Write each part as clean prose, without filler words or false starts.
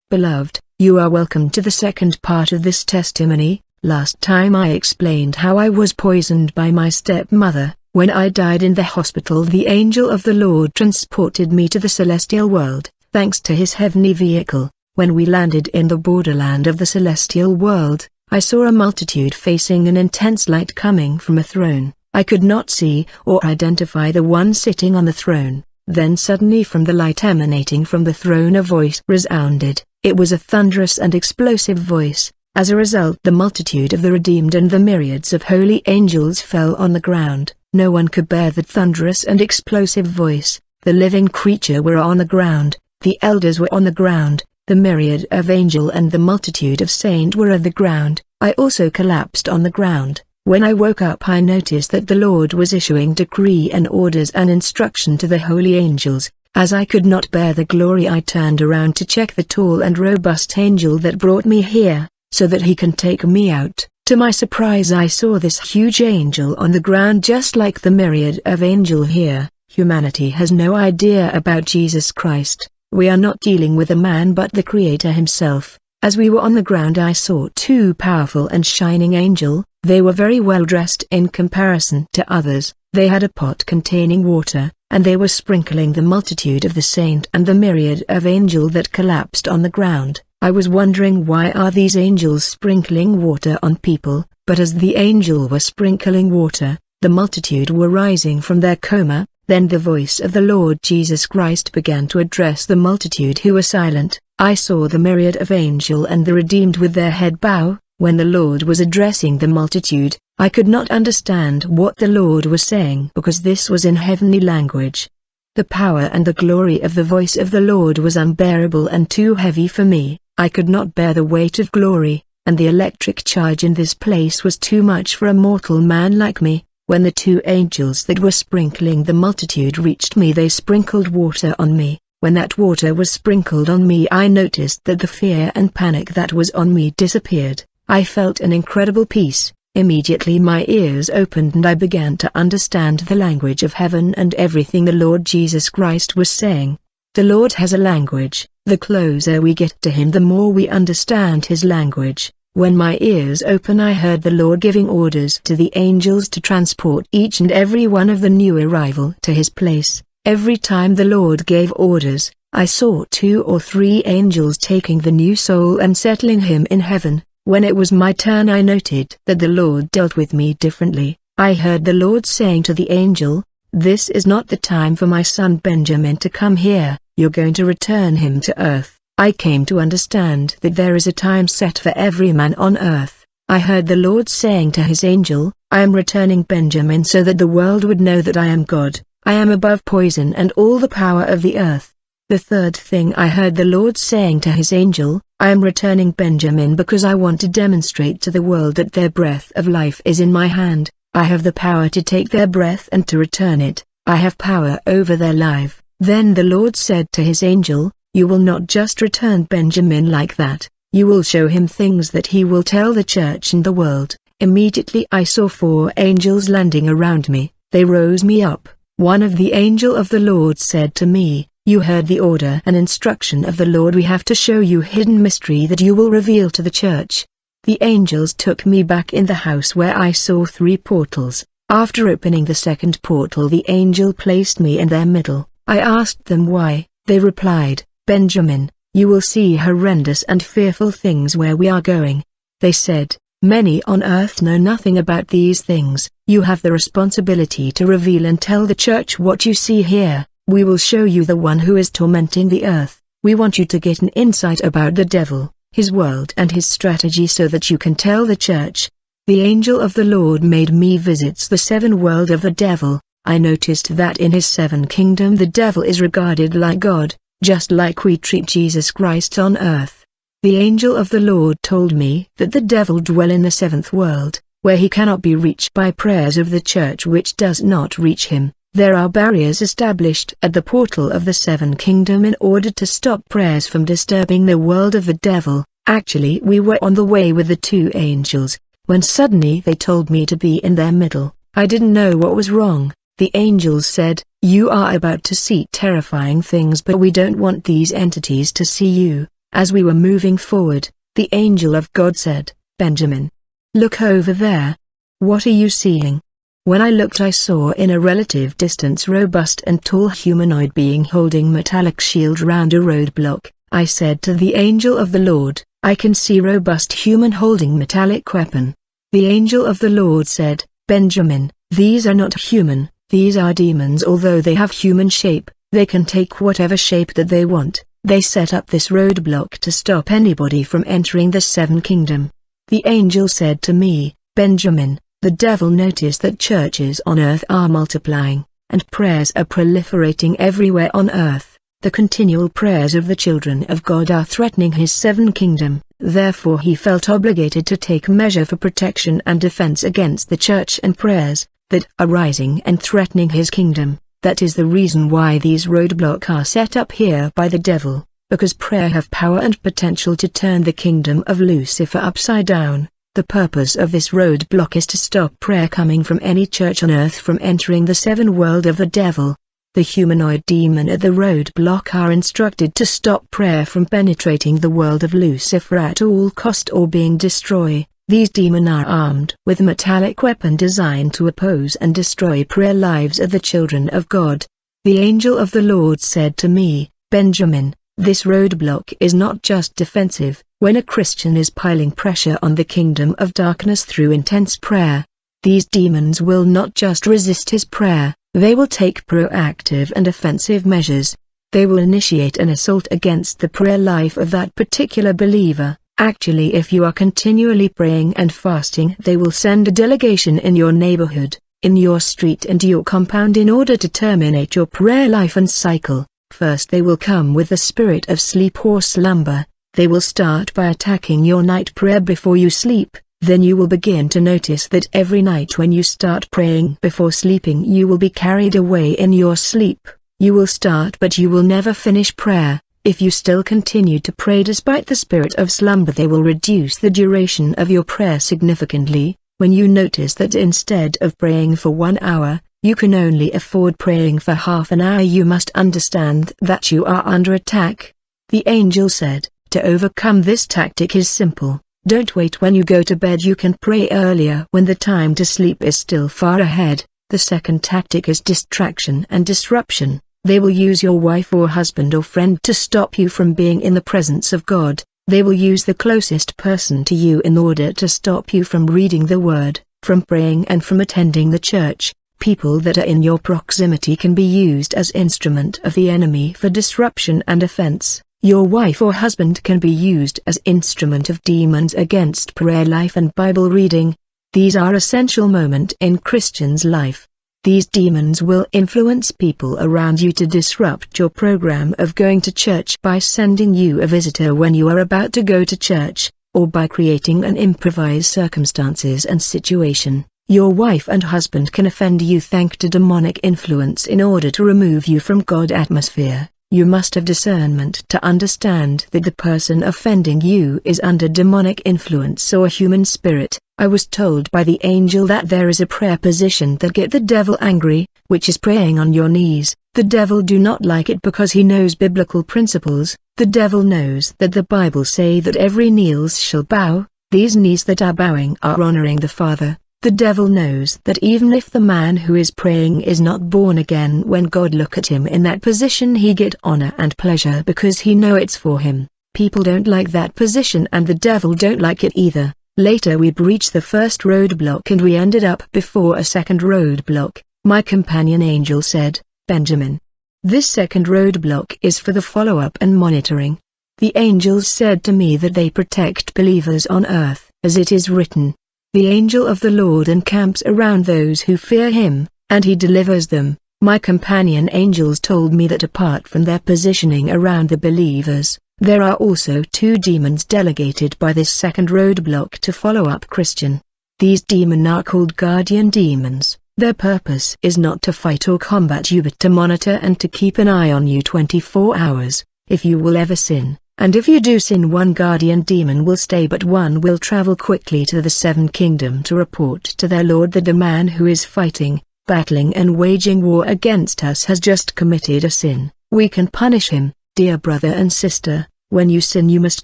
Beloved, you are welcome to the second part of this testimony. Last time I explained how I was poisoned by my stepmother. When I died in the hospital, the angel of the Lord transported me to the celestial world, thanks to his heavenly vehicle. When we landed in the borderland of the celestial world, I saw a multitude facing an intense light coming from a throne. I could not see or identify the one sitting on the throne. Then suddenly from the light emanating from the throne a voice resounded. It was a thunderous and explosive voice. As a result, the multitude of the redeemed and the myriads of holy angels fell on the ground. No one could bear the thunderous and explosive voice. The living creature were on the ground, the elders were on the ground, the myriad of angel and the multitude of saint were on the ground. I also collapsed on the ground. When I woke up, I noticed that the Lord was issuing decree and orders and instruction to the holy angels. As I could not bear the glory, I turned around to check the tall and robust angel that brought me here, so that he can take me out. To my surprise, I saw this huge angel on the ground just like the myriad of angel here. Humanity has no idea about Jesus Christ. We are not dealing with a man but the Creator himself. As we were on the ground, I saw two powerful and shining angels. They were very well dressed in comparison to others. They had a pot containing water, and they were sprinkling the multitude of the saint and the myriad of angel that collapsed on the ground. I was wondering, why are these angels sprinkling water on people? But as the angel was sprinkling water, the multitude were rising from their coma. Then the voice of the Lord Jesus Christ began to address the multitude who were silent. I saw the myriad of angel and the redeemed with their head bow. When the Lord was addressing the multitude, I could not understand what the Lord was saying because this was in heavenly language. The power and the glory of the voice of the Lord was unbearable and too heavy for me. I could not bear the weight of glory, and the electric charge in this place was too much for a mortal man like me. When the two angels that were sprinkling the multitude reached me, they sprinkled water on me. When that water was sprinkled on me, I noticed that the fear and panic that was on me disappeared. I felt an incredible peace. Immediately my ears opened and I began to understand the language of heaven and everything the Lord Jesus Christ was saying. The Lord has a language. The closer we get to him, the more we understand his language. When my ears opened, I heard the Lord giving orders to the angels to transport each and every one of the new arrival to his place. Every time the Lord gave orders, I saw 2 or 3 angels taking the new soul and settling him in heaven. When it was my turn, I noted that the Lord dealt with me differently. I heard the Lord saying to the angel, "This is not the time for my son Benjamin to come here, you're going to return him to earth." I came to understand that there is a time set for every man on earth. I heard the Lord saying to his angel, "I am returning Benjamin so that the world would know that I am God. I am above poison and all the power of the earth." The third thing I heard the Lord saying to his angel, "I am returning Benjamin because I want to demonstrate to the world that their breath of life is in my hand. I have the power to take their breath and to return it. I have power over their life." Then the Lord said to his angel, "You will not just return Benjamin like that, you will show him things that he will tell the church and the world." Immediately I saw 4 angels landing around me. They rose me up. One of the angel of the Lord said to me, "You heard the order and instruction of the Lord. We have to show you hidden mystery that you will reveal to the church." The angels took me back in the house where I saw 3 portals. After opening the second portal, the angel placed me in their middle. I asked them why. They replied, "Benjamin, you will see horrendous and fearful things where we are going." They said, "Many on earth know nothing about these things. You have the responsibility to reveal and tell the church what you see here. We will show you the one who is tormenting the earth. We want you to get an insight about the devil, his world and his strategy so that you can tell the church." The angel of the Lord made me visit the 7 world of the devil. I noticed that in his 7 kingdom the devil is regarded like God, just like we treat Jesus Christ on earth. The angel of the Lord told me that the devil dwell in the 7th world, where he cannot be reached by prayers of the church which does not reach him. There are barriers established at the portal of the 7 kingdom in order to stop prayers from disturbing the world of the devil. Actually, we were on the way with the 2 angels, when suddenly they told me to be in their middle. I didn't know what was wrong. The angels said, "You are about to see terrifying things, but we don't want these entities to see you. As we were moving forward, the angel of God said, "Benjamin, look over there. What are you seeing?" When I looked, I saw in a relative distance robust and tall humanoid being holding metallic shield round a roadblock. I said to the angel of the Lord, "I can see robust human holding metallic weapon." The angel of the Lord said, "Benjamin, these are not human, these are demons. Although they have human shape, they can take whatever shape that they want. They set up this roadblock to stop anybody from entering the seven kingdom." The angel said to me, "Benjamin, the devil noticed that churches on earth are multiplying, and prayers are proliferating everywhere on earth. The continual prayers of the children of God are threatening his seven kingdom. Therefore he felt obligated to take measure for protection and defense against the church and prayers that are rising and threatening his kingdom. That is the reason why these roadblocks are set up here by the devil, because prayer have power and potential to turn the kingdom of Lucifer upside down. The purpose of this roadblock is to stop prayer coming from any church on earth from entering the seven world of the devil. The humanoid demon at the roadblock are instructed to stop prayer from penetrating the world of Lucifer at all cost or being destroyed. These demons are armed with metallic weapon designed to oppose and destroy prayer lives of the children of God. The angel of the Lord said to me, "Benjamin, this roadblock is not just defensive. When a Christian is piling pressure on the kingdom of darkness through intense prayer, these demons will not just resist his prayer, they will take proactive and offensive measures. They will initiate an assault against the prayer life of that particular believer. Actually, if you are continually praying and fasting, they will send a delegation in your neighborhood, in your street and your compound in order to terminate your prayer life and cycle. First they will come with the spirit of sleep or slumber. They will start by attacking your night prayer before you sleep. Then you will begin to notice that every night when you start praying before sleeping, you will be carried away in your sleep. You will start but you will never finish prayer. If you still continue to pray despite the spirit of slumber, they will reduce the duration of your prayer significantly. When you notice that instead of praying for 1 hour, you can only afford praying for half an hour, you must understand that you are under attack. The angel said, to overcome this tactic is simple. Don't wait when you go to bed. You can pray earlier when the time to sleep is still far ahead. The second tactic is distraction and disruption. They will use your wife or husband or friend to stop you from being in the presence of God. They will use the closest person to you in order to stop you from reading the Word, from praying and from attending the church. People that are in your proximity can be used as instrument of the enemy for disruption and offense. Your wife or husband can be used as instrument of demons against prayer life and Bible reading. These are essential moments in Christian's life. These demons will influence people around you to disrupt your program of going to church by sending you a visitor when you are about to go to church, or by creating an improvised circumstances and situation. Your wife and husband can offend you thanks to demonic influence in order to remove you from God's atmosphere. You must have discernment to understand that the person offending you is under demonic influence or human spirit. I was told by the angel that there is a prayer position that get the devil angry, which is praying on your knees. The devil do not like it because he knows biblical principles. The devil knows that the Bible say that every knees shall bow. These knees that are bowing are honoring the Father. The devil knows that even if the man who is praying is not born again, when God look at him in that position, he get honor and pleasure because he know it's for him. People don't like that position and the devil don't like it either. Later we breached the first roadblock and we ended up before a second roadblock. My companion angel said, "Benjamin, this second roadblock is for the follow-up and monitoring." The angels said to me that they protect believers on earth, as it is written, "The angel of the Lord encamps around those who fear him, and he delivers them." My companion angels told me that apart from their positioning around the believers, there are also 2 demons delegated by this second roadblock to follow up Christian. These demons are called guardian demons. Their purpose is not to fight or combat you but to monitor and to keep an eye on you 24 hours. If you will ever sin, and if you do sin, 1 guardian demon will stay but 1 will travel quickly to the 7th kingdom to report to their Lord that the man who is fighting, battling and waging war against us has just committed a sin. We can punish him. Dear brother and sister, When you sin you must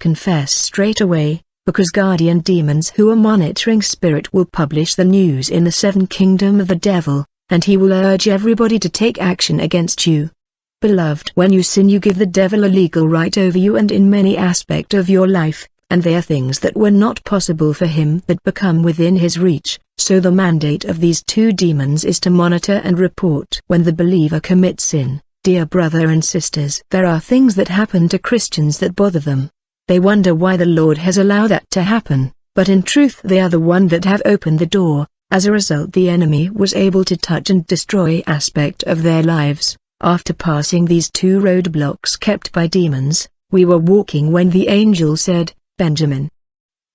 confess straight away, because guardian demons who are monitoring spirit will publish the news in the 7 kingdom of the devil, and he will urge everybody to take action against you. Beloved, when you sin you give the devil a legal right over you and in many aspects of your life, and they are things that were not possible for him that become within his reach. So the mandate of these 2 demons is to monitor and report when the believer commits sin. Dear brother and sisters, there are things that happen to Christians that bother them. They wonder why the Lord has allowed that to happen, but in truth they are the one that have opened the door. As a result the enemy was able to touch and destroy aspect of their lives. After passing these 2 roadblocks kept by demons, we were walking when the angel said, "Benjamin,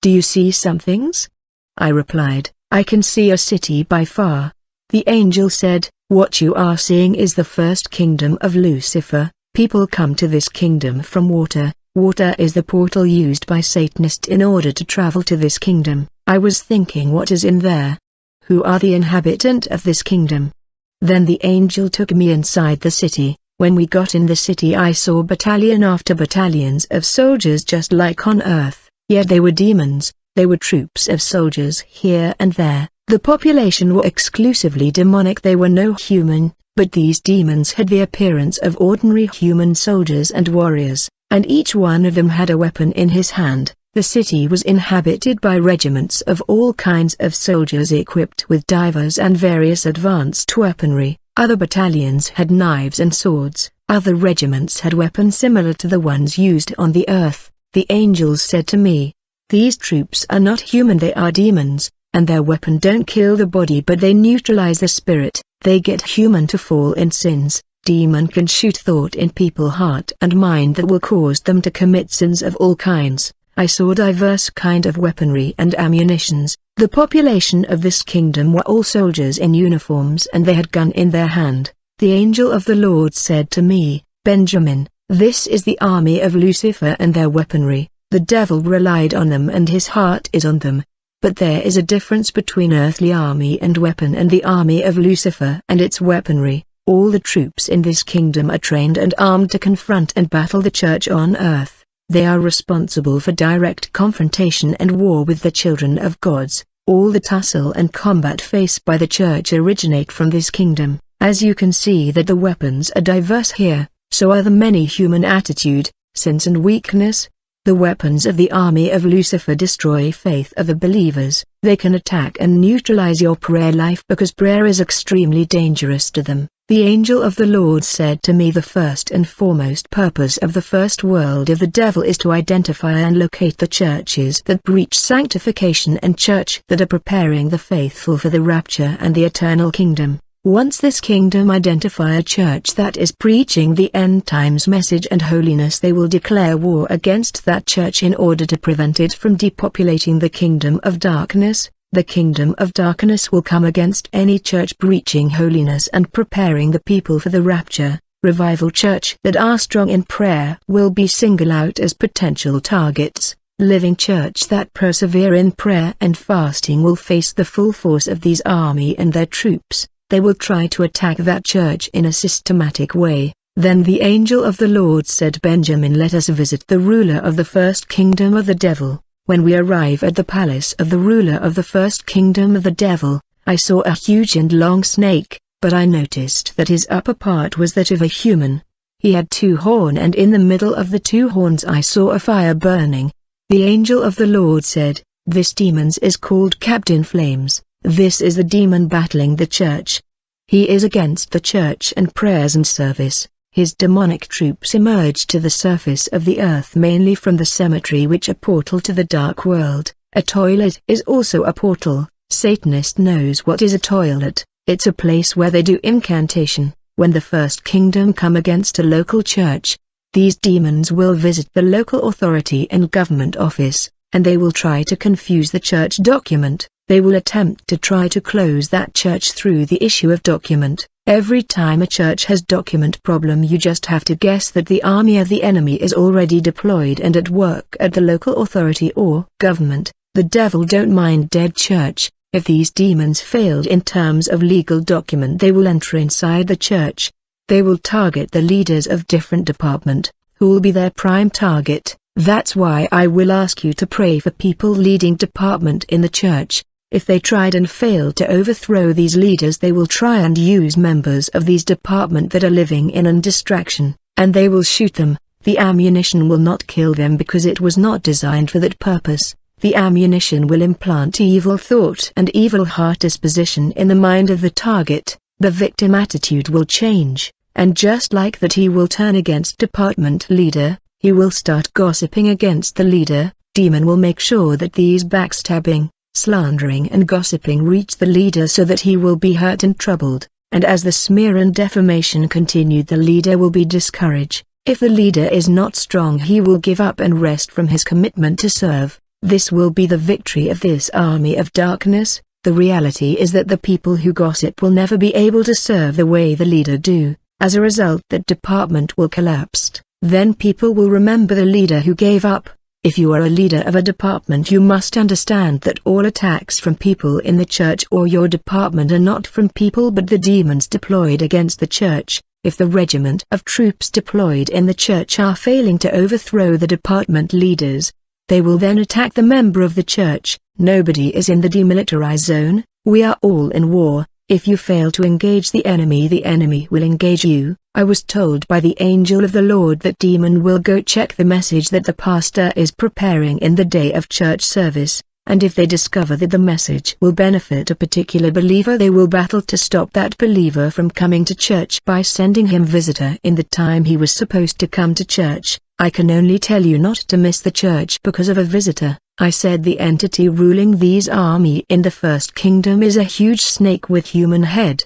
do you see some things?" I replied, "I can see a city by far." The angel said, "What you are seeing is the first kingdom of Lucifer. People come to this kingdom from water. Water is the portal used by Satanists in order to travel to this kingdom." I was thinking, what is in there? Who are the inhabitant of this kingdom? Then the angel took me inside the city. When we got in the city I saw battalion after battalions of soldiers just like on earth, yet they were demons. They were troops of soldiers here and there. The population were exclusively demonic. They were no human, but these demons had the appearance of ordinary human soldiers and warriors, and each one of them had a weapon in his hand. The city was inhabited by regiments of all kinds of soldiers equipped with divers and various advanced weaponry. Other battalions had knives and swords. Other regiments had weapons similar to the ones used on the earth. The angels said to me, "These troops are not human, they are demons, and their weapon don't kill the body but they neutralize the spirit. They get human to fall in sins. Demon can shoot thought in people's heart and mind that will cause them to commit sins of all kinds." I saw diverse kind of weaponry and ammunitions. The population of this kingdom were all soldiers in uniforms and they had gun in their hand. The angel of the Lord said to me, "Benjamin, this is the army of Lucifer and their weaponry. The devil relied on them and his heart is on them. But there is a difference between earthly army and weapon and the army of Lucifer and its weaponry. All the troops in this kingdom are trained and armed to confront and battle the church on earth. They are responsible for direct confrontation and war with the children of gods. All the tussle and combat faced by the church originate from this kingdom. As you can see that the weapons are diverse here, so are the many human attitude, sins and weakness. The weapons of the army of Lucifer destroy faith of the believers. They can attack and neutralize your prayer life because prayer is extremely dangerous to them. The angel of the Lord said to me, "The first and foremost purpose of the first world of the devil is to identify and locate the churches that breach sanctification and church that are preparing the faithful for the rapture and the eternal kingdom. Once this kingdom identify a church that is preaching the end times message and holiness, they will declare war against that church in order to prevent it from depopulating the kingdom of darkness. The kingdom of darkness will come against any church preaching holiness and preparing the people for the rapture. Revival church that are strong in prayer will be singled out as potential targets. Living church that persevere in prayer and fasting will face the full force of these army and their troops. They will try to attack that church in a systematic way." Then the angel of the Lord said, "Benjamin, let us visit the ruler of the first kingdom of the devil." When we arrive at the palace of the ruler of the first kingdom of the devil, I saw a huge and long snake, but I noticed that his upper part was that of a human. He had 2 horns and in the middle of the 2 horns I saw a fire burning. The angel of the Lord said, "This demon is called Captain Flames. This is the demon battling the church. He is against the church and prayers and service. His demonic troops emerge to the surface of the earth mainly from the cemetery, which a portal to the dark world. A toilet is also a portal. Satanist knows what is a toilet. It's a place where they do incantation. When the first kingdom come against a local church, these demons will visit the local authority and government office, and they will try to confuse the church document. They will attempt to try to close that church through the issue of document. Every time a church has document problem, you just have to guess that the army of the enemy is already deployed and at work at the local authority or government. The devil don't mind dead church. If these demons failed in terms of legal document, they will enter inside the church. They will target the leaders of different department, who will be their prime target. That's why I will ask you to pray for people leading department in the church. If they tried and failed to overthrow these leaders, they will try and use members of these department that are living in distraction, and they will shoot them. The ammunition will not kill them because it was not designed for that purpose. The ammunition will implant evil thought and evil heart disposition in the mind of the target. The victim attitude will change, and just like that he will turn against department leader, he will start gossiping against the leader. Demon will make sure that these backstabbing, slandering and gossiping reach the leader so that he will be hurt and troubled, and as the smear and defamation continued, the leader will be discouraged. If the leader is not strong, he will give up and rest from his commitment to serve. This will be the victory of this army of darkness. The reality is that the people who gossip will never be able to serve the way the leader do. As a result, that department will collapse. Then people will remember the leader who gave up. If you are a leader of a department, you must understand that all attacks from people in the church or your department are not from people but the demons deployed against the church. If the regiment of troops deployed in the church are failing to overthrow the department leaders, they will then attack the member of the church. Nobody is in the demilitarized zone. We are all in war. If you fail to engage the enemy will engage you. I was told by the angel of the Lord that demon will go check the message that the pastor is preparing in the day of church service, and if they discover that the message will benefit a particular believer, they will battle to stop that believer from coming to church by sending him visitor in the time he was supposed to come to church. I can only tell you not to miss the church because of a visitor. I said the entity ruling these army in the first kingdom is a huge snake with human head.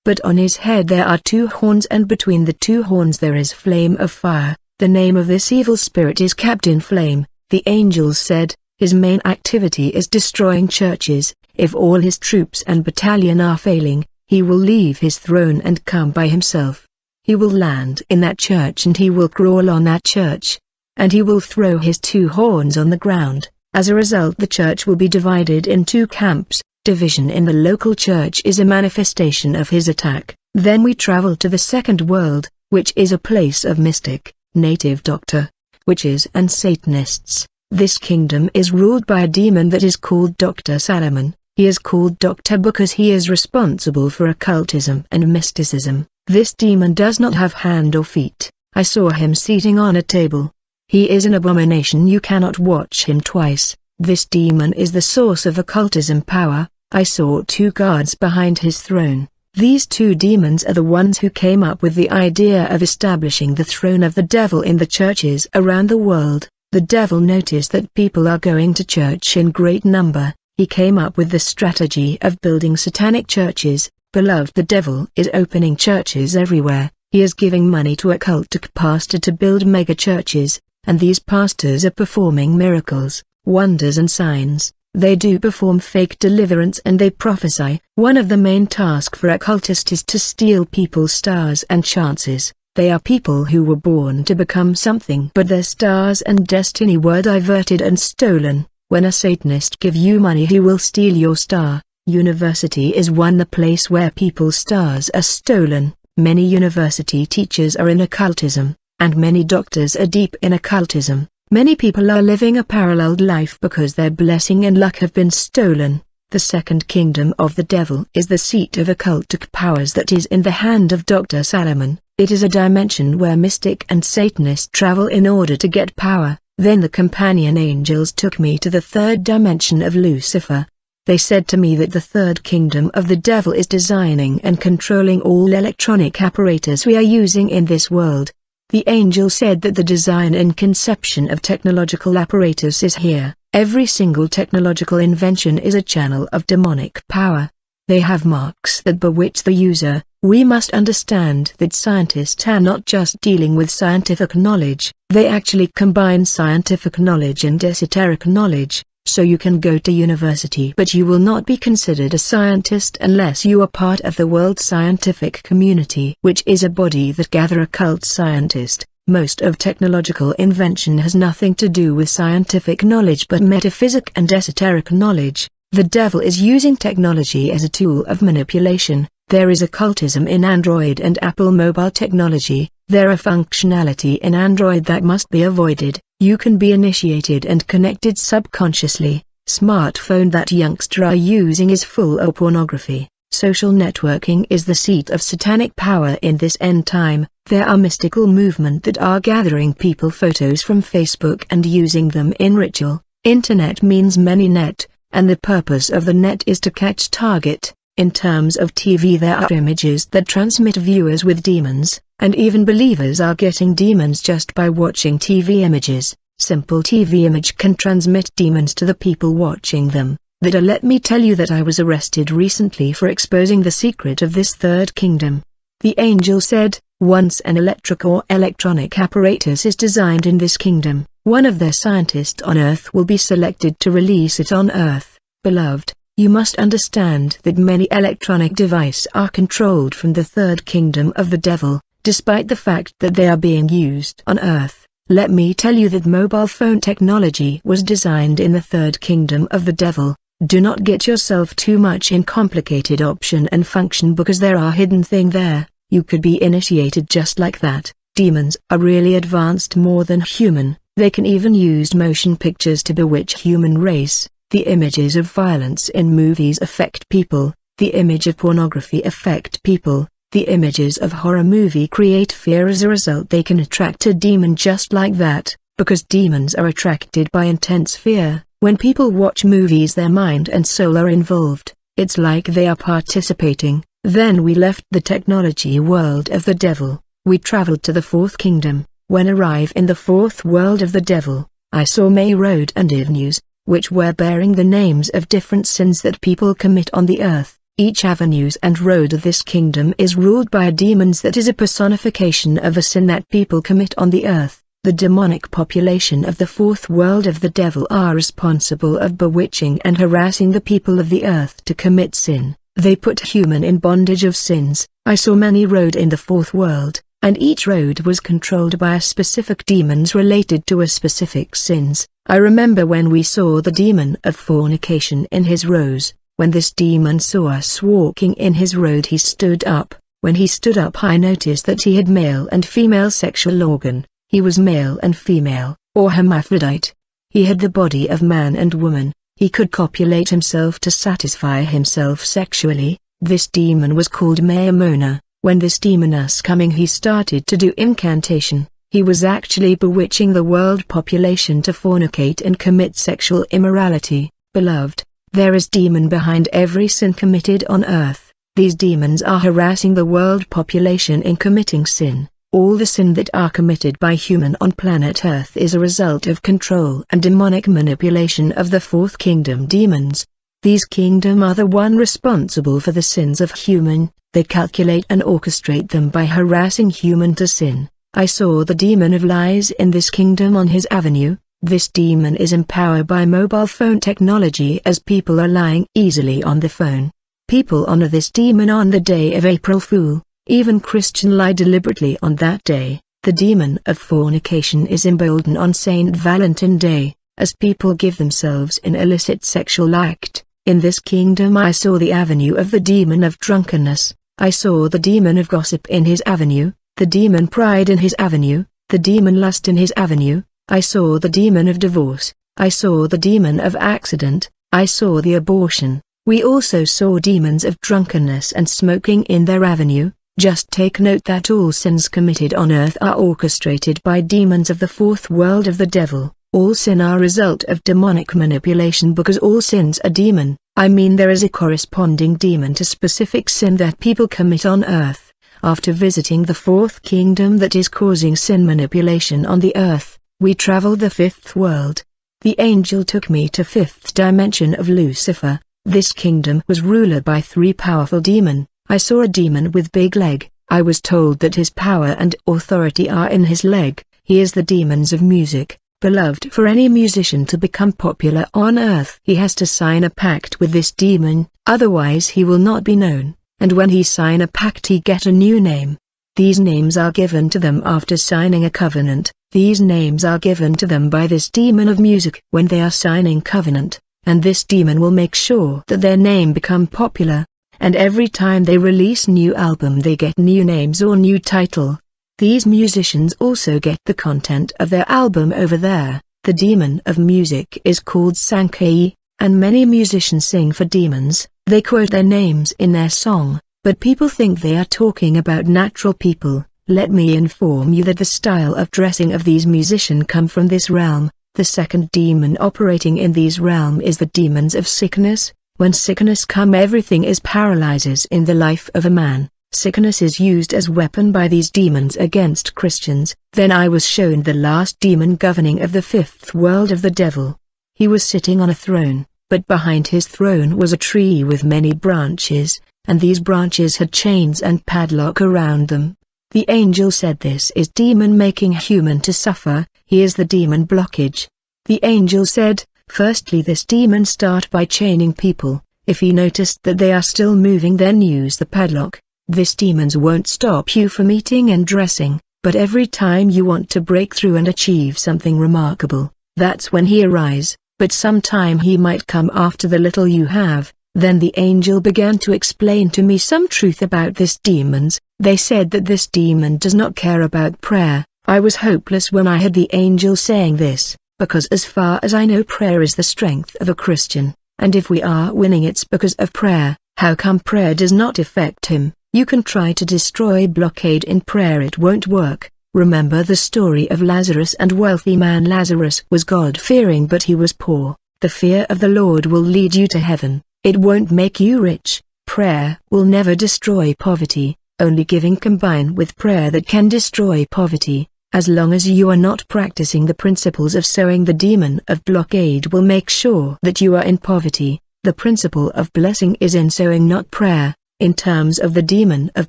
But on his head there are 2 horns, and between the 2 horns there is flame of fire. The name of this evil spirit is Captain Flame. The angels said, his main activity is destroying churches. If all his troops and battalion are failing, he will leave his throne and come by himself. He will land in that church and he will crawl on that church. And he will throw his 2 horns on the ground. As a result, the church will be divided in 2 camps. Division in the local church is a manifestation of his attack. Then we travel to the second world, which is a place of mystic, native doctor, witches and Satanists. This kingdom is ruled by a demon that is called Dr. Salomon. He is called Doctor because he is responsible for occultism and mysticism. This demon does not have hand or feet. I saw him sitting on a table. He is an abomination. You cannot watch him twice. This demon is the source of occultism power. I saw 2 guards behind his throne. These 2 demons are the ones who came up with the idea of establishing the throne of the devil in the churches around the world. The devil noticed that people are going to church in great number. He came up with the strategy of building satanic churches. Beloved, the devil is opening churches everywhere. He is giving money to a cultic pastor to build mega churches, and these pastors are performing miracles, wonders and signs. They do perform fake deliverance and they prophesy. One of the main tasks for occultists is to steal people's stars and chances. They are people who were born to become something, but their stars and destiny were diverted and stolen. When a Satanist give you money, he will steal your star. University is the place where people's stars are stolen. Many university teachers are in occultism, and many doctors are deep in occultism. Many people are living a paralleled life because their blessing and luck have been stolen. The second kingdom of the devil is the seat of occultic powers that is in the hand of Dr. Salomon. It is a dimension where mystic and Satanists travel in order to get power. Then the companion angels took me to the 3rd dimension of Lucifer. They said to me that the 3rd kingdom of the devil is designing and controlling all electronic apparatus we are using in this world. The angel said that the design and conception of technological apparatus is here. Every single technological invention is a channel of demonic power. They have marks that bewitch the user. We must understand that scientists are not just dealing with scientific knowledge, they actually combine scientific knowledge and esoteric knowledge. So you can go to university, but you will not be considered a scientist unless you are part of the world scientific community, which is a body that gather occult scientists. Most of technological invention has nothing to do with scientific knowledge but metaphysic and esoteric knowledge. The devil is using technology as a tool of manipulation. There is occultism in Android and Apple mobile technology. There are functionality in Android that must be avoided. You can be initiated and connected subconsciously. Smartphone that youngster are using is full of pornography. Social networking is the seat of satanic power in this end time. There are mystical movement that are gathering people photos from Facebook and using them in ritual. Internet means many net, and the purpose of the net is to catch target. In terms of TV, there are images that transmit viewers with demons, and even believers are getting demons just by watching TV images. Simple TV image can transmit demons to the people watching them. Let me tell you that I was arrested recently for exposing the secret of this third kingdom. The angel said, once an electric or electronic apparatus is designed in this kingdom, one of their scientists on earth will be selected to release it on earth. Beloved, you must understand that many electronic devices are controlled from the third kingdom of the devil, despite the fact that they are being used on earth. Let me tell you that mobile phone technology was designed in the third kingdom of the devil. Do not get yourself too much in complicated option and function, because there are hidden things there. You could be initiated just like that. Demons are really advanced, more than human. They can even use motion pictures to bewitch human race. The images of violence in movies affect people. The image of pornography affect people. The images of horror movie create fear. As a result, they can attract a demon just like that, because demons are attracted by intense fear. When people watch movies, their mind and soul are involved. It's like they are participating. Then we left the technology world of the devil. We traveled to the fourth kingdom. When arrive in the fourth world of the devil, I saw May Road and avenues, which were bearing the names of different sins that people commit on the earth. Each avenues and road of this kingdom is ruled by a demon that is a personification of a sin that people commit on the earth. The demonic population of the fourth world of the devil are responsible of bewitching and harassing the people of the earth to commit sin. They put human in bondage of sins. I saw many road in the fourth world, and each road was controlled by a specific demons related to a specific sins. I remember when we saw the demon of fornication in his rows. When this demon saw us walking in his road, he stood up. When he stood up, I noticed that he had male and female sexual organ. He was male and female, or hermaphrodite. He had the body of man and woman. He could copulate himself to satisfy himself sexually. This demon was called Mayamona. When this demon was coming, he started to do incantation. He was actually bewitching the world population to fornicate and commit sexual immorality. Beloved, there is demon behind every sin committed on earth. These demons are harassing the world population in committing sin. All the sin that are committed by human on planet Earth is a result of control and demonic manipulation of the fourth kingdom demons. These kingdom are the one responsible for the sins of human. They calculate and orchestrate them by harassing human to sin. I saw the demon of lies in this kingdom on his avenue. This demon is empowered by mobile phone technology, as people are lying easily on the phone. People honor this demon on the day of April Fool. Even Christian lie deliberately on that day. The demon of fornication is emboldened on Saint Valentine Day, as people give themselves in illicit sexual act. In this kingdom I saw the avenue of the demon of drunkenness. I saw the demon of gossip in his avenue, the demon pride in his avenue, the demon lust in his avenue. I saw the demon of divorce. I saw the demon of accident. I saw the abortion. We also saw demons of drunkenness and smoking in their avenue. Just take note that all sins committed on earth are orchestrated by demons of the fourth world of the devil. All sin are a result of demonic manipulation, because all sins are demon. I mean, there is a corresponding demon to specific sin that people commit on earth. After visiting the fourth kingdom that is causing sin manipulation on the earth, we traveled the fifth world. The angel took me to fifth dimension of Lucifer. This kingdom was ruled by three powerful demons. I saw a demon with big leg. I was told that his power and authority are in his leg. He is the demons of music. Beloved, for any musician to become popular on earth, he has to sign a pact with this demon, otherwise he will not be known, and when he sign a pact he get a new name. These names are given to them after signing a covenant. These names are given to them by this demon of music when they are signing covenant, and this demon will make sure that their name become popular. And every time they release new album they get new names or new title. These musicians also get the content of their album over there. The demon of music is called Sankei, and many musicians sing for demons. They quote their names in their song, but people think they are talking about natural people. Let me inform you that the style of dressing of these musicians come from this realm. The second demon operating in these realm is the demons of sickness. When sickness come, everything is paralyzes in the life of a man. Sickness is used as weapon by these demons against Christians. Then I was shown the last demon governing of the fifth world of the devil. He was sitting on a throne, but behind his throne was a tree with many branches, and these branches had chains and padlock around them. The angel said, "This is demon making human to suffer, he is the demon blockage." The angel said, "Firstly, this demon start by chaining people. If he noticed that they are still moving, then use the padlock. This demons won't stop you from eating and dressing, but every time you want to break through and achieve something remarkable, that's when he arise, but sometime he might come after the little you have." Then the angel began to explain to me some truth about this demons. They said that this demon does not care about prayer. I was hopeless when I heard the angel saying this, because as far as I know, prayer is the strength of a Christian, and if we are winning, it's because of prayer. How come prayer does not affect him? You can try to destroy blockade in prayer, it won't work. Remember the story of Lazarus and wealthy man. Lazarus was God-fearing, but he was poor. The fear of the Lord will lead you to heaven. It won't make you rich. Prayer will never destroy poverty. Only giving combined with prayer that can destroy poverty. As long as you are not practicing the principles of sowing, the demon of blockade will make sure that you are in poverty. The principle of blessing is in sowing, not prayer. In terms of the demon of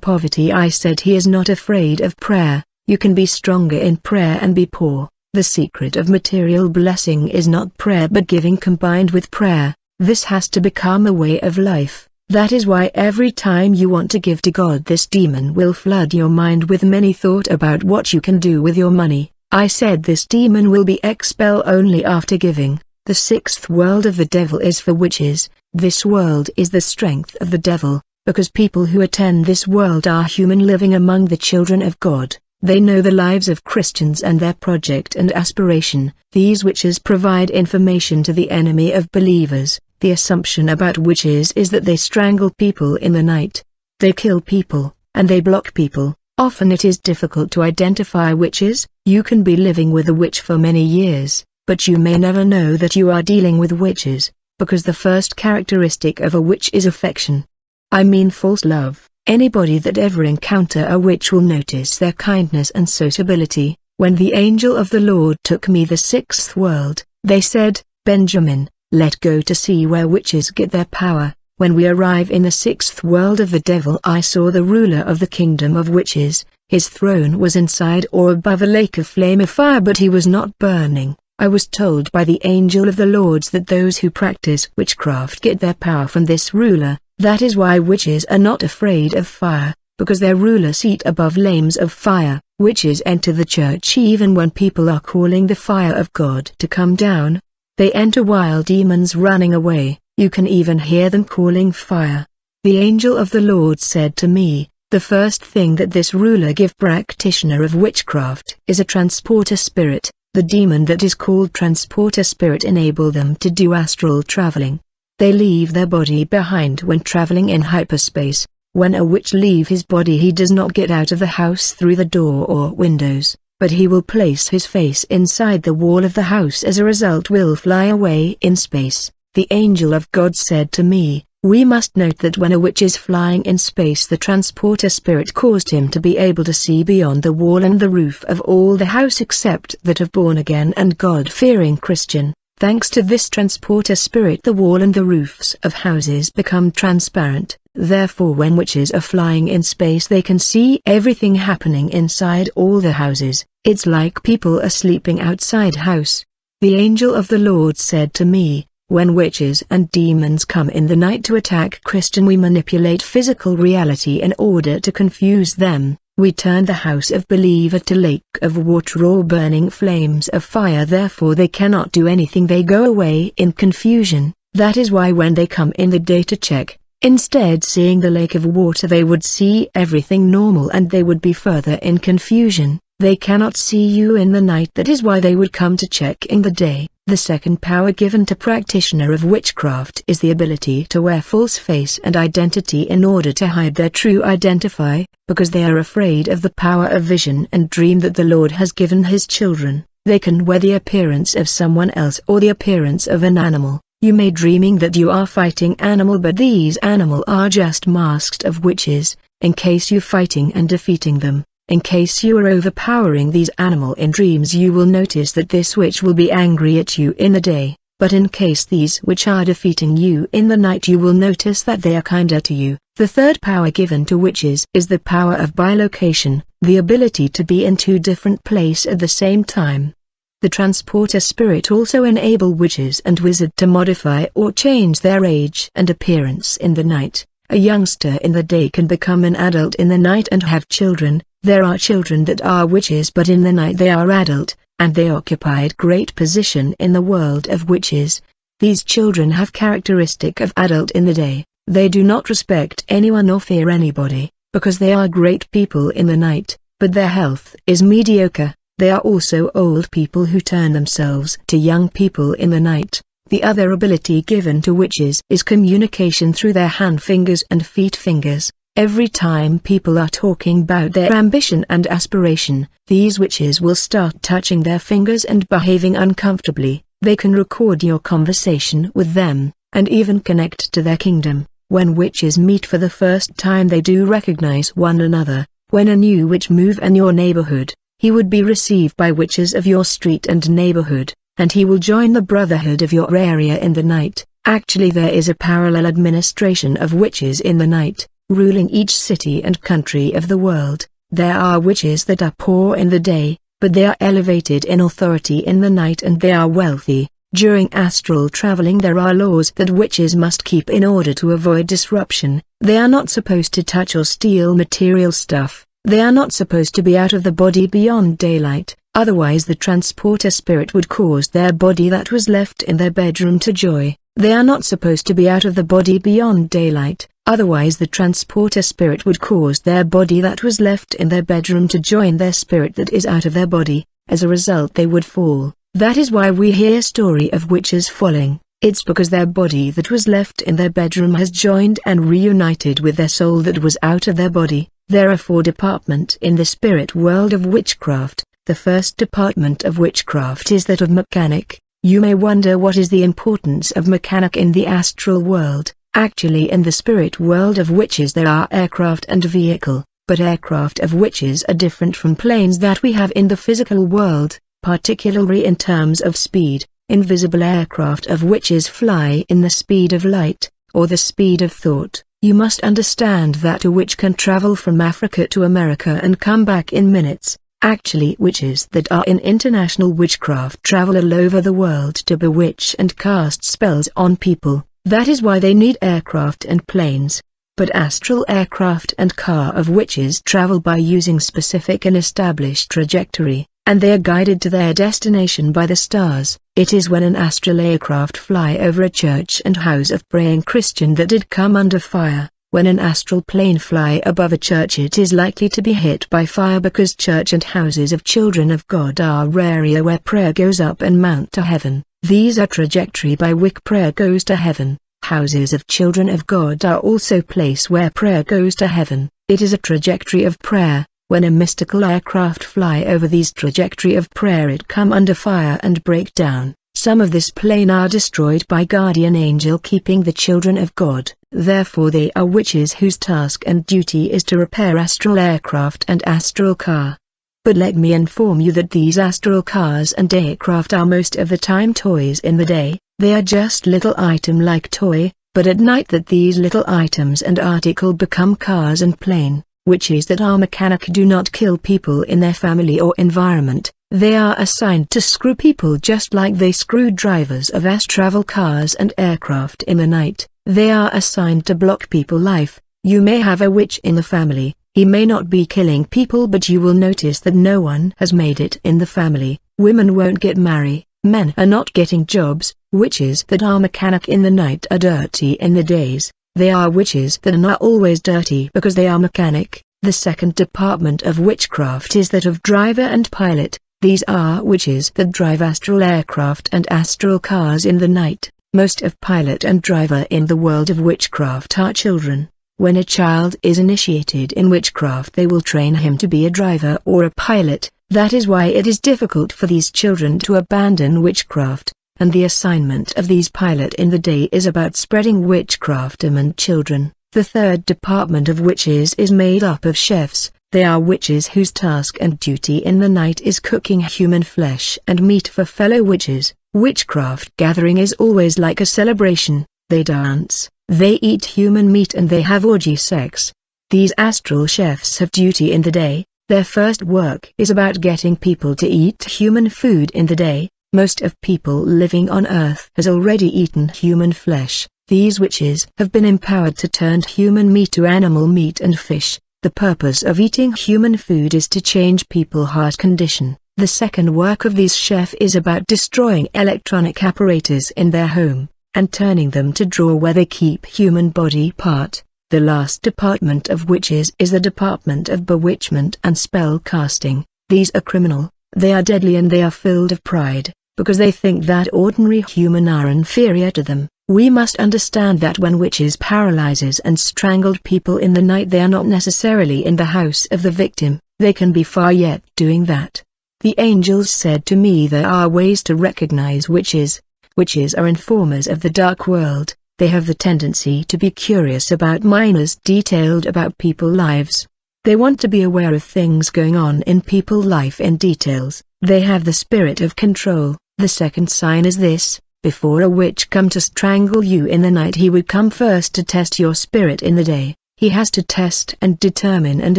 poverty, I said he is not afraid of prayer. You can be stronger in prayer and be poor. The secret of material blessing is not prayer but giving combined with prayer. This has to become a way of life. That is why every time you want to give to God, this demon will flood your mind with many thought about what you can do with your money. I said this demon will be expelled only after giving. The sixth world of the devil is for witches. This world is the strength of the devil, because people who attend this world are human living among the children of God. They know the lives of Christians and their project and aspiration. These witches provide information to the enemy of believers. The assumption about witches is that they strangle people in the night. They kill people, and they block people. Often it is difficult to identify witches. You can be living with a witch for many years, but you may never know that you are dealing with witches, because the first characteristic of a witch is affection. I mean false love. Anybody that ever encounter a witch will notice their kindness and sociability. When the angel of the Lord took me the sixth world, they said, "Benjamin, let go to see where witches get their power." When we arrive in the sixth world of the devil, I saw the ruler of the kingdom of witches. His throne was inside or above a lake of flame of fire, but he was not burning. I was told by the angel of the Lord that those who practice witchcraft get their power from this ruler. That is why witches are not afraid of fire, because their ruler seat above flames of fire. Witches enter the church even when people are calling the fire of God to come down. They enter while demons running away. You can even hear them calling fire. The angel of the Lord said to me, "The first thing that this ruler give practitioner of witchcraft is a transporter spirit. The demon that is called transporter spirit enable them to do astral traveling. They leave their body behind when traveling in hyperspace. When a witch leave his body, he does not get out of the house through the door or windows, but he will place his face inside the wall of the house. As a result, will fly away in space." The angel of God said to me, "We must note that when a witch is flying in space, the transporter spirit caused him to be able to see beyond the wall and the roof of all the house except that of born-again and God-fearing Christian. Thanks to this transporter spirit, the wall and the roofs of houses become transparent. Therefore, when witches are flying in space, they can see everything happening inside all the houses. It's like people are sleeping outside house." The angel of the Lord said to me, "When witches and demons come in the night to attack Christian, we manipulate physical reality in order to confuse them. We turn the house of believer to lake of water or burning flames of fire. Therefore they cannot do anything. They go away in confusion. That is why when they come in the day to check, Instead, seeing the lake of water, they would see everything normal and they would be further in confusion. They cannot see you in the night. That is why they would come to check in the day. The second power given to practitioner of witchcraft is the ability to wear false face and identity in order to hide their true identify, because they are afraid of the power of vision and dream that the Lord has given his children. They can wear the appearance of someone else or the appearance of an animal. You may dreaming that you are fighting animal, but these animal are just masks of witches, in case you fighting and defeating them. In case you are overpowering these animal in dreams, you will notice that this witch will be angry at you in the day, but in case these which are defeating you in the night, you will notice that they are kinder to you. The third power given to witches is the power of bilocation, the ability to be in two different places at the same time. The transporter spirit also enable witches and wizards to modify or change their age and appearance in the night. A youngster in the day can become an adult in the night and have children. There are children that are witches, but in the night they are adult, and they occupied great position in the world of witches. These children have characteristic of adult in the day. They do not respect anyone or fear anybody, because they are great people in the night, but their health is mediocre. They are also old people who turn themselves to young people in the night. The other ability given to witches is communication through their hand fingers and feet fingers. Every time people are talking about their ambition and aspiration, these witches will start touching their fingers and behaving uncomfortably. They can record your conversation with them, and even connect to their kingdom. When witches meet for the first time, they do recognize one another. When a new witch move in your neighborhood, he would be received by witches of your street and neighborhood, and he will join the brotherhood of your area in the night. Actually, there is a parallel administration of witches in the night, ruling each city and country of the world. There are witches that are poor in the day, but they are elevated in authority in the night, and they are wealthy. During astral traveling, there are laws that witches must keep in order to avoid disruption. They are not supposed to touch or steal material stuff. They are not supposed to be out of the body beyond daylight, otherwise the transporter spirit would cause their body that was left in their bedroom to joy. They are not supposed to be out of the body beyond daylight, otherwise the transporter spirit would cause their body that was left in their bedroom to join their spirit that is out of their body. As a result, they would fall. That is why we hear story of witches falling. It's because their body that was left in their bedroom has joined and reunited with their soul that was out of their body. There are 4 departments in the spirit world of witchcraft. The first department of witchcraft is that of mechanic. You may wonder what is the importance of mechanic in the astral world. Actually, in the spirit world of witches there are aircraft and vehicle, but aircraft of witches are different from planes that we have in the physical world, particularly in terms of speed. Invisible aircraft of witches fly in the speed of light, or the speed of thought. You must understand that a witch can travel from Africa to America and come back in minutes. Actually, witches that are in international witchcraft travel all over the world to bewitch and cast spells on people. That is why they need aircraft and planes. But astral aircraft and car of witches travel by using specific and established trajectory, and they are guided to their destination by the stars. It is when an astral aircraft fly over a church and house of praying Christian that it come under fire. When an astral plane fly above a church, it is likely to be hit by fire, because church and houses of children of God are area where prayer goes up and mount to heaven. These are trajectory by which prayer goes to heaven. Houses of children of God are also place where prayer goes to heaven. It is a trajectory of prayer. When a mystical aircraft fly over these trajectory of prayer, it come under fire and break down. Some of this plane are destroyed by guardian angel keeping the children of God. Therefore they are witches whose task and duty is to repair astral aircraft and astral car. But let me inform you that these astral cars and aircraft are most of the time toys. In the day, they are just little item like toy, but at night that these little items and article become cars and plane. Witches that are mechanic do not kill people in their family or environment. They are assigned to screw people just like they screw drivers of travel cars and aircraft in the night. They are assigned to block people life. You may have a witch in the family. He may not be killing people, but you will notice that no one has made it in the family. Women won't get married. Men are not getting jobs. Witches that are mechanic in the night are dirty in the days. They are witches that are not always dirty because they are mechanic. The second department of witchcraft is that of driver and pilot. These are witches that drive astral aircraft and astral cars in the night. Most of pilot and driver in the world of witchcraft are children. When a child is initiated in witchcraft, they will train him to be a driver or a pilot. That is why it is difficult for these children to abandon witchcraft, and the assignment of these pilot in the day is about spreading witchcraft among children. The third department of witches is made up of chefs. They are witches whose task and duty in the night is cooking human flesh and meat for fellow witches. Witchcraft gathering is always like a celebration. They dance, they eat human meat, and they have orgy sex. These astral chefs have duty in the day. Their first work is about getting people to eat human food in the day. Most of people living on Earth has already eaten human flesh. These witches have been empowered to turn human meat to animal meat and fish. The purpose of eating human food is to change people's heart condition. The second work of these chefs is about destroying electronic apparatus in their home, and turning them to drawer where they keep human body part. The last department of witches is the department of bewitchment and spell casting. These are criminal, they are deadly, and they are filled of pride, because they think that ordinary human are inferior to them. We must understand that when witches paralyzes and strangled people in the night, they are not necessarily in the house of the victim. They can be far yet doing that. The angels said to me, there are ways to recognize witches. Witches are informers of the dark world. They have the tendency to be curious about minors, detailed about people's lives. They want to be aware of things going on in people's life in details. They have the spirit of control. The second sign is this: before a witch come to strangle you in the night, he would come first to test your spirit in the day. He has to test and determine and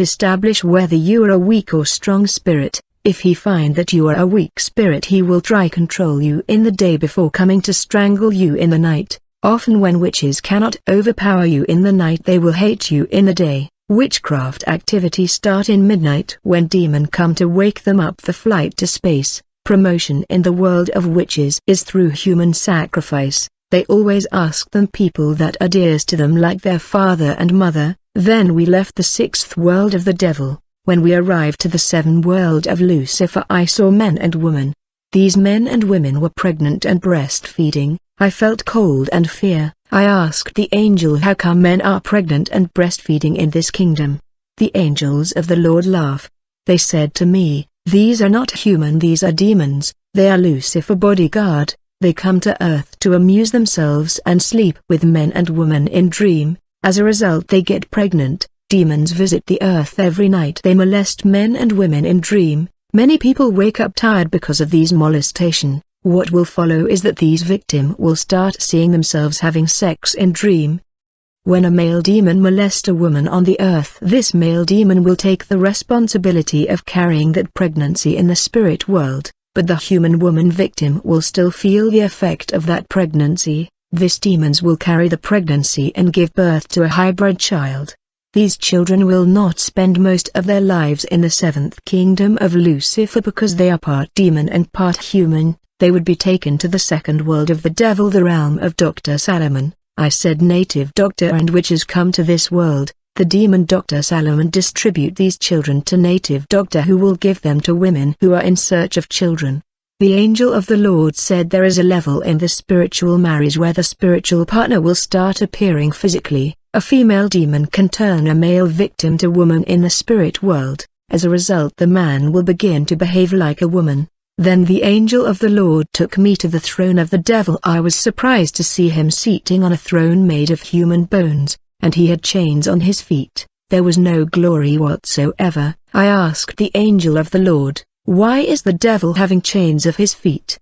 establish whether you are a weak or strong spirit. If he find that you are a weak spirit, he will try control you in the day before coming to strangle you in the night. Often when witches cannot overpower you in the night, they will hate you in the day. Witchcraft activity start in midnight when demon come to wake them up for flight to space. Promotion in the world of witches is through human sacrifice. They always ask them people that are dear to them, like their father and mother. Then we left the sixth world of the devil. When we arrived to the seventh world of Lucifer, I saw men and women. These men and women were pregnant and breastfeeding. I felt cold and fear. I asked the angel, how come men are pregnant and breastfeeding in this kingdom? The angels of the Lord laugh. They said to me, these are not human, these are demons. They are Lucifer bodyguard. They come to earth to amuse themselves and sleep with men and women in dream. As a result, they get pregnant. Demons visit the earth every night. They molest men and women in dream. Many people wake up tired because of these molestation. What will follow is that these victims will start seeing themselves having sex in dream. When a male demon molests a woman on the earth, this male demon will take the responsibility of carrying that pregnancy in the spirit world, but the human woman victim will still feel the effect of that pregnancy. These demons will carry the pregnancy and give birth to a hybrid child. These children will not spend most of their lives in the seventh kingdom of Lucifer because they are part demon and part human. They would be taken to the second world of the devil, the realm of Dr. Salomon. I said native doctor and witches come to this world. The demon Dr. Salomon distribute these children to native doctor, who will give them to women who are in search of children. The angel of the Lord said there is a level in the spiritual marriage where the spiritual partner will start appearing physically. A female demon can turn a male victim to woman in the spirit world. As a result, the man will begin to behave like a woman. Then the angel of the Lord took me to the throne of the devil. I was surprised to see him seating on a throne made of human bones, and he had chains on his feet. There was no glory whatsoever. I asked the angel of the Lord, why is the devil having chains of his feet?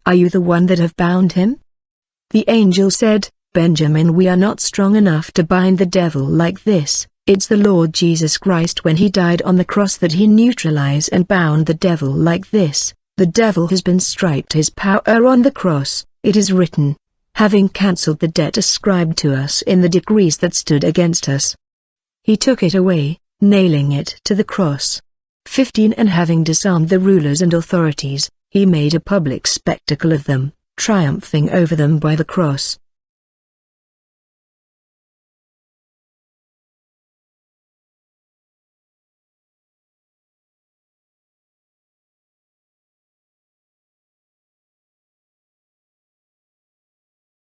Are you the one that have bound him? The angel said, Benjamin, we are not strong enough to bind the devil like this. It's the Lord Jesus Christ when he died on the cross that he neutralized and bound the devil like this. The devil has been stripped his power on the cross. It is written, having cancelled the debt ascribed to us in the decrees that stood against us, he took it away, nailing it to the cross. 15 And having disarmed the rulers and authorities, he made a public spectacle of them, triumphing over them by the cross.